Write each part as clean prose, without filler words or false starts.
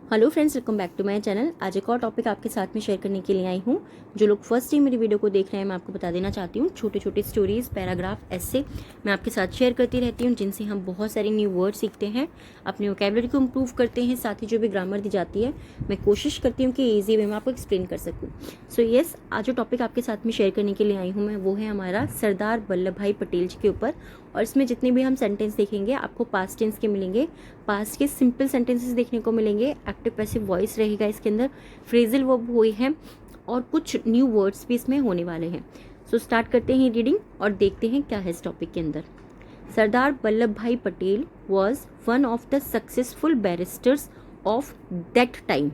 Hello friends, welcome back to my channel. आज एक और टॉपिक आपके साथ में शेयर करने के लिए आई हूँ। जो लोग फर्स्ट टाइम मेरी वीडियो को देख रहे हैं, मैं आपको बता देना चाहती हूँ, छोटे छोटे स्टोरीज, पैराग्राफ, ऐसे मैं आपके साथ शेयर करती रहती हूँ, जिनसे हम बहुत सारे न्यू वर्ड सीखते हैं, अपने वोकैबुलरी को इम्प्रूव करते हैं। साथ ही जो भी ग्रामर दी जाती है, मैं कोशिश करती हूँ कि ईजी वे में आपको एक्सप्लेन कर सकूँ। सो येस, आज जो टॉपिक आपके साथ में शेयर करने के लिए आई हूँ मैं, वो है हमारा सरदार वल्लभ भाई पटेल जी के ऊपर। और इसमें जितने भी हम सेंटेंस देखेंगे, आपको पास्ट टेंस के मिलेंगे, पास्ट के सिंपल सेंटेंसेस देखने को मिलेंगे, एक्टिव पैसिव वॉइस रहेगा इसके अंदर, फ्रेजल वर्ब हुए हैं और कुछ न्यू वर्ड्स भी इसमें होने वाले हैं। सो स्टार्ट करते हैं रीडिंग और देखते हैं क्या है इस टॉपिक के अंदर। Sardar Vallabh Bhai Patel was one of the successful barristers of that time.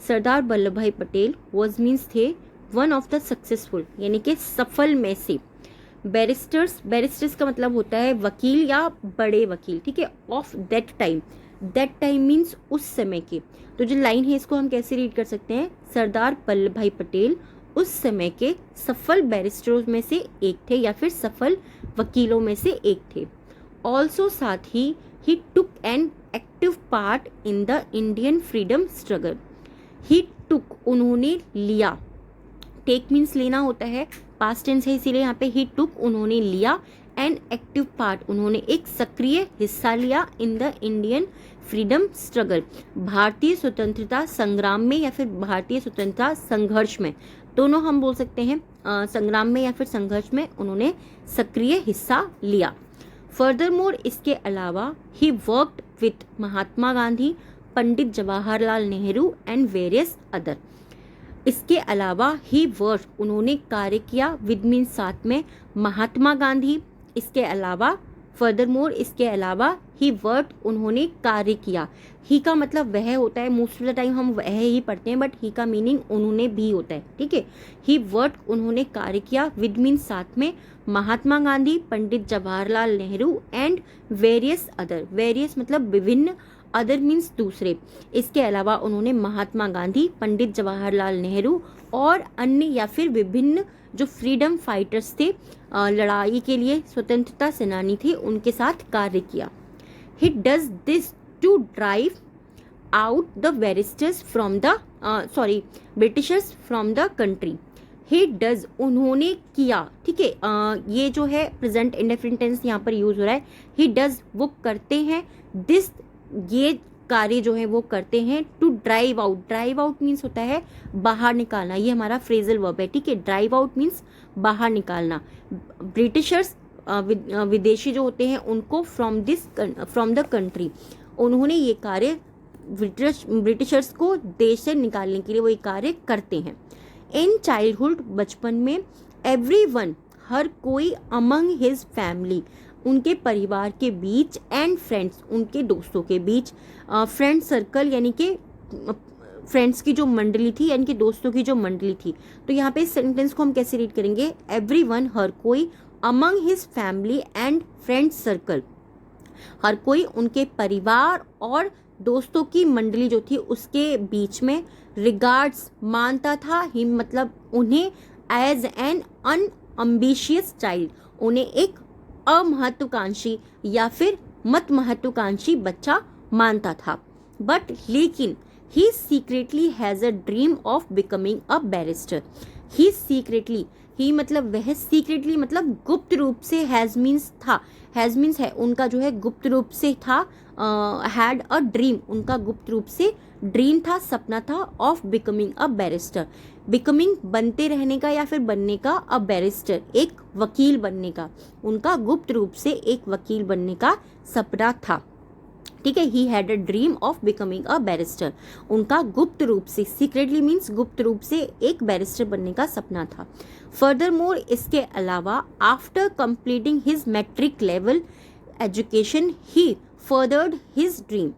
Sardar Vallabh Bhai Patel was means थे वन ऑफ द सक्सेसफुल, यानी कि सफल में से। बैरिस्टर्स का मतलब होता है वकील या बड़े वकील, ठीक है। ऑफ दैट टाइम मीन्स उस समय के। तो जो लाइन है इसको हम कैसे रीड कर सकते हैं, सरदार वल्लभ भाई पटेल उस समय के सफल बैरिस्टरों में से एक थे, या फिर सफल वकीलों में से एक थे। ऑल्सो साथ ही took an active part in the Indian freedom struggle. He took उन्होंने लिया, टेक मीन्स लेना होता है, पास्ट टेंस है इसीलिए यहाँ पे ही टुक उन्होंने लिया, एन एक्टिव पार्ट उन्होंने एक सक्रिय हिस्सा लिया, इन द इंडियन फ्रीडम स्ट्रगल भारतीय स्वतंत्रता संग्राम में, या फिर भारतीय स्वतंत्रता संघर्ष में, दोनों हम बोल सकते हैं, संग्राम में या फिर संघर्ष में उन्होंने सक्रिय हिस्सा लिया। फर्दरमोर इसके अलावा he worked with Mahatma Gandhi, Pandit Jawaharlal Nehru and various other. इसके अलावा ही वर्क उन्होंने कार्य किया, विद मीन साथ में, महात्मा गांधी। इसके अलावा फर्दरमोर इसके अलावा ही वर्क उन्होंने कार्य किया। ही का मतलब वह होता है, मोस्ट ऑफ द टाइम हम वह ही पढ़ते हैं, बट ही का मीनिंग उन्होंने भी होता है, ठीक है। ही वर्क उन्होंने कार्य किया, विद मीन साथ में, Mahatma Gandhi, Pandit Jawaharlal Nehru and various other. Various मतलब विभिन्न, अदर मीन्स दूसरे। इसके अलावा उन्होंने महात्मा गांधी, पंडित जवाहरलाल नेहरू और अन्य या फिर विभिन्न जो फ्रीडम फाइटर्स थे, लड़ाई के लिए स्वतंत्रता सेनानी थे, उनके साथ कार्य किया। He does this to drive out the barristers from the Britishers from the country. He does उन्होंने किया, ठीक है। ये जो है प्रेजेंट इंडेफिनिट टेंस यहाँ पर यूज हो रहा है। ही डज वो करते हैं, दिस ये कार्य जो है वो करते हैं, टू ड्राइव आउट मीन्स होता है बाहर निकालना, ये हमारा फ्रेजल वर्ब है, ठीक है। ड्राइव आउट मीन्स बाहर निकालना। ब्रिटिशर्स विदेशी जो होते हैं उनको फ्रॉम द कंट्री, उन्होंने ये कार्य ब्रिटिशर्स को देश से निकालने के लिए वो ये कार्य करते हैं। इन चाइल्डहुड बचपन में, एवरीवन हर कोई, अमंग हिज फैमिली उनके परिवार के बीच, एंड फ्रेंड्स उनके दोस्तों के बीच। फ्रेंड सर्कल यानी कि फ्रेंड्स की जो मंडली थी, यानी कि दोस्तों की जो मंडली थी। तो यहाँ पे इस सेंटेंस को हम कैसे रीड करेंगे, एवरीवन हर कोई, among his family and friend circle, हर कोई उनके परिवार और दोस्तों की मंडली जो थी उसके बीच में। रिगार्ड्स मानता था, हिम मतलब उन्हें, एज एन अनअम्बिशियस चाइल्ड उन्हें एक अमहत्वाकांक्षी या फिर मत महत्वाकांक्षी बच्चा मानता था। बट लेकिन he secretly has a dream of becoming a barrister. He secretly, he मतलब वह, सीक्रेटली मतलब गुप्त रूप से, हैज मीन्स था, हैज मीन्स है उनका जो है गुप्त रूप से था, हैड अ ड्रीम उनका गुप्त रूप से ड्रीम था, सपना था, of becoming a barrister, becoming बनते रहने का या फिर बनने का, अ बैरिस्टर एक वकील बनने का, उनका गुप्त रूप से एक वकील बनने का सपना था, ठीक है। He had a dream of becoming a barrister, उनका गुप्त रूप से, सीक्रेटली मीन्स गुप्त रूप से एक बैरिस्टर बनने का सपना था। फर्दरमोर इसके अलावा, after completing his matric level education, he furthered his dream.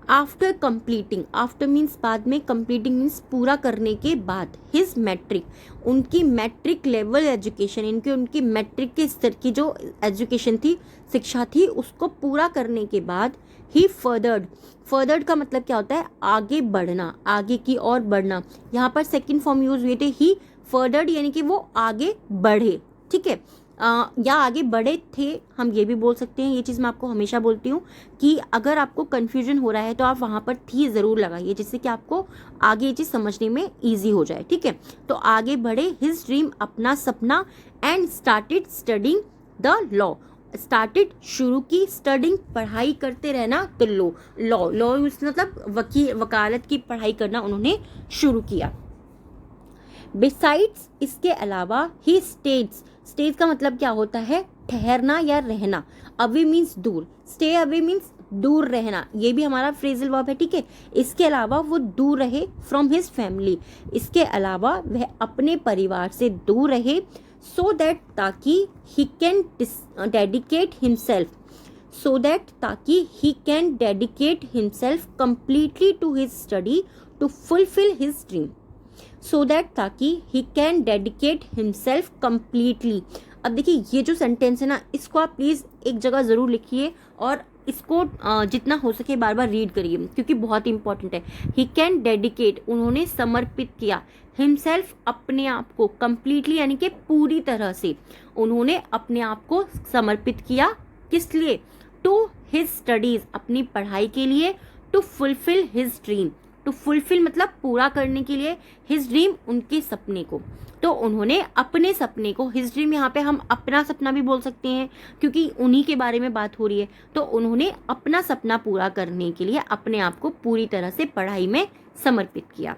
After completing, after means बाद में, कंप्लीटिंग मीन्स पूरा करने के बाद, हिज मैट्रिक उनकी मैट्रिक लेवल एजुकेशन, इनकी उनकी मैट्रिक के स्तर की जो एजुकेशन थी, शिक्षा थी, उसको पूरा करने के बाद, ही फर्दर्ड का मतलब क्या होता है, आगे बढ़ना, आगे की ओर बढ़ना। यहाँ पर सेकंड फॉर्म यूज हुए थे, ही फर्दर्ड यानी कि वो आगे बढ़े, ठीक है। या आगे बढ़े थे, हम ये भी बोल सकते हैं। ये चीज़ मैं आपको हमेशा बोलती हूँ कि अगर आपको कन्फ्यूजन हो रहा है तो आप वहाँ पर थी ज़रूर लगाइए, जिससे कि आपको आगे ये चीज़ समझने में ईजी हो जाए, ठीक है। तो आगे बढ़े, हिज ड्रीम अपना सपना, and started studying the law, started शुरू की, स्टडिंग पढ़ाई करते रहना, तो लॉ मतलब वकालत की पढ़ाई करना उन्होंने शुरू किया। बिसाइड्स इसके अलावा, ही स्टेज का मतलब क्या होता है, ठहरना या रहना। अवे मीन्स दूर, स्टे अवे मीन्स दूर रहना, ये भी हमारा फ्रेजल वर्ब है, ठीक है। इसके अलावा वो दूर रहे फ्रॉम हिज फैमिली, इसके अलावा वह अपने परिवार से दूर रहे, सो दैट ताकि he can dedicate himself, so that ताकि he can dedicate himself completely to his study to fulfil his dream, so that ताकि he can dedicate himself completely. अब देखिए ये जो सेंटेंस है ना, इसको आप प्लीज़ एक जगह ज़रूर लिखिए और इसको जितना हो सके बार बार रीड करिए, क्योंकि बहुत इंपॉर्टेंट है। ही कैन डेडिकेट, उन्होंने समर्पित किया, हिमसेल्फ अपने आप को, कंप्लीटली यानी कि पूरी तरह से उन्होंने अपने आप को समर्पित किया, किस लिए, टू हिज स्टडीज, अपनी पढ़ाई के लिए, to fulfil his dream, to fulfil मतलब पूरा करने के लिए, हिज ड्रीम उनके सपने को, तो उन्होंने अपने सपने को, हिज ड्रीम यहाँ पे हम अपना सपना भी बोल सकते हैं क्योंकि उन्हीं के बारे में बात हो रही है, तो उन्होंने अपना सपना पूरा करने के लिए अपने आप को पूरी तरह से पढ़ाई में समर्पित किया।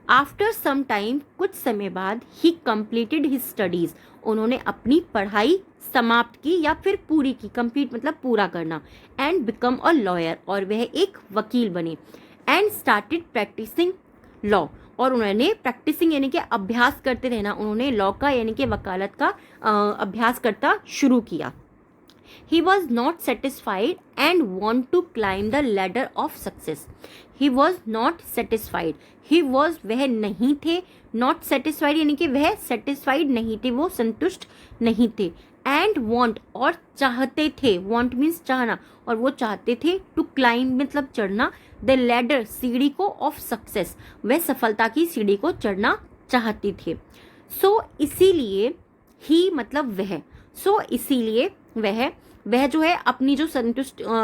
आफ्टर सम टाइम, कुछ समय बाद, ही कंप्लीटेड हिज स्टडीज, उन्होंने अपनी पढ़ाई समाप्त की या फिर पूरी की, कंप्लीट मतलब पूरा करना, एंड बिकम अ लॉयर, और वह एक वकील बने, एंड स्टार्टेड प्रैक्टिसिंग लॉ, और उन्होंने प्रैक्टिसिंग यानी कि अभ्यास करते रहना, उन्होंने लॉ का यानी कि वकालत का अभ्यास करता शुरू किया। He was not satisfied and want to climb the ladder of success. He was not satisfied. He was वह नहीं थे, not satisfied यानी कि वह satisfied नहीं थे, वो संतुष्ट नहीं थे, and want और चाहते थे, want means चाहना, और वो चाहते थे to climb मतलब चढ़ना, the ladder सीढ़ी को of success, वह सफलता की सीढ़ी को चढ़ना चाहते थे। So इसीलिए ही मतलब वह, so इसीलिए वह जो है अपनी जो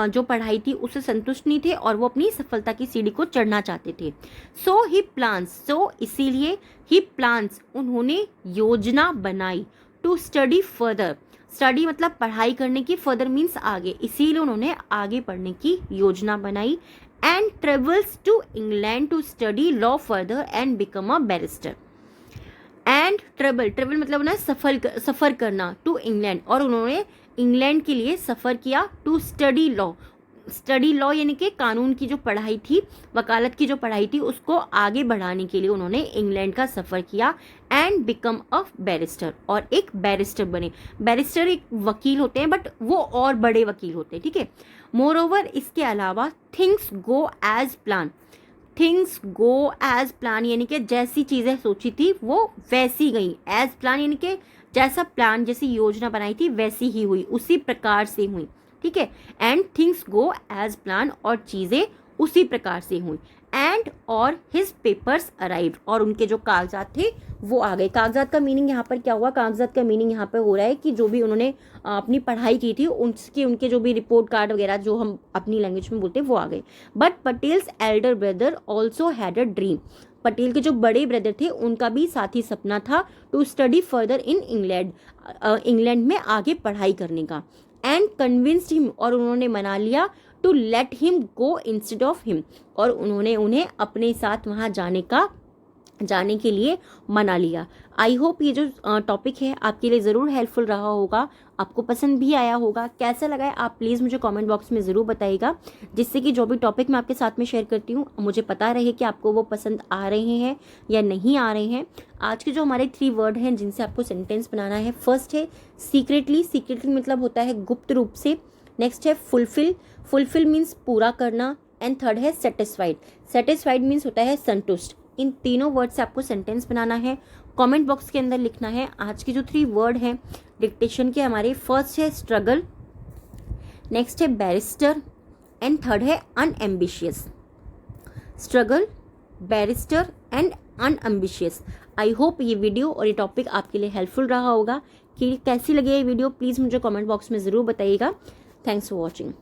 जो पढ़ाई थी उससे संतुष्ट नहीं थे और वो अपनी सफलता की सीढ़ी को चढ़ना चाहते थे। सो ही प्लान्स, सो इसीलिए ही प्लान्स उन्होंने योजना बनाई, टू स्टडी फर्दर, स्टडी मतलब पढ़ाई करने की, फर्दर मीन्स आगे, इसीलिए उन्होंने आगे पढ़ने की योजना बनाई, and travels to England to study law further and become a barrister. And travel मतलब ना सफ़र करना, टू इंग्लैंड, और उन्होंने इंग्लैंड के लिए सफ़र किया, टू स्टडी लॉ यानी कि कानून की जो पढ़ाई थी, वकालत की जो पढ़ाई थी, उसको आगे बढ़ाने के लिए उन्होंने इंग्लैंड का सफ़र किया, एंड बिकम अ बैरिस्टर, और एक बैरिस्टर बने। बैरिस्टर एक वकील होते हैं बट वो और बड़े वकील होते हैं, ठीक है। मोर ओवर इसके अलावा, things go as plan, things go as plan यानी कि जैसी चीज़ें सोची थी वो वैसी गई, एज प्लान यानी कि जैसा प्लान, जैसी योजना बनाई थी वैसी ही हुई, उसी प्रकार से हुई, ठीक है। And things go as plan, और चीज़ें उसी प्रकार से हुई, एंड और हिज पेपर्स अराइव्ड, और उनके जो कागजात थे वो आ गए। कागजात का मीनिंग यहाँ पर क्या हुआ, कागजात का मीनिंग यहाँ पर हो रहा है कि जो भी उन्होंने अपनी पढ़ाई की थी उनके जो भी रिपोर्ट कार्ड वगैरह जो हम अपनी लैंग्वेज में बोलते हैं वो आ गए। But Patels Elder brother also had a dream, Patel के जो बड़े ब्रदर थे उनका भी साथ ही सपना था, to study further in England में आगे पढ़ाई करने का, एंड कन्विंस्ड हिम, और उन्होंने मना लिया, to let him go instead of him, और उन्होंने उन्हें अपने साथ वहाँ जाने के लिए मना लिया। आई होप ये जो टॉपिक है आपके लिए ज़रूर हेल्पफुल रहा होगा, आपको पसंद भी आया होगा। कैसा लगा है आप प्लीज़ मुझे कमेंट बॉक्स में ज़रूर बताइएगा, जिससे कि जो भी टॉपिक मैं आपके साथ में शेयर करती हूँ मुझे पता रहे कि आपको वो पसंद आ रहे हैं या नहीं आ रहे हैं। आज के जो हमारे 3 वर्ड हैं जिनसे आपको सेंटेंस बनाना है, फर्स्ट है सीक्रेटली, सीक्रेटली मतलब होता है गुप्त रूप से। नेक्स्ट है फुलफिल, फुलफिल मीन्स पूरा करना, एंड थर्ड है सेटिस्फाइड, सेटिस्फाइड मीन्स होता है संतुष्ट। इन तीनों वर्ड से आपको सेंटेंस बनाना है, कमेंट बॉक्स के अंदर लिखना है। आज के जो 3 वर्ड हैं डिक्टेशन के हमारे, फर्स्ट है स्ट्रगल, नेक्स्ट है बैरिस्टर, एंड थर्ड है unambitious. Struggle, barrister and unambitious. I hope ये वीडियो और ये टॉपिक आपके लिए हेल्पफुल रहा होगा। कि कैसी लगी ये वीडियो प्लीज़ मुझे कमेंट बॉक्स में ज़रूर बताइएगा। Thanks for watching.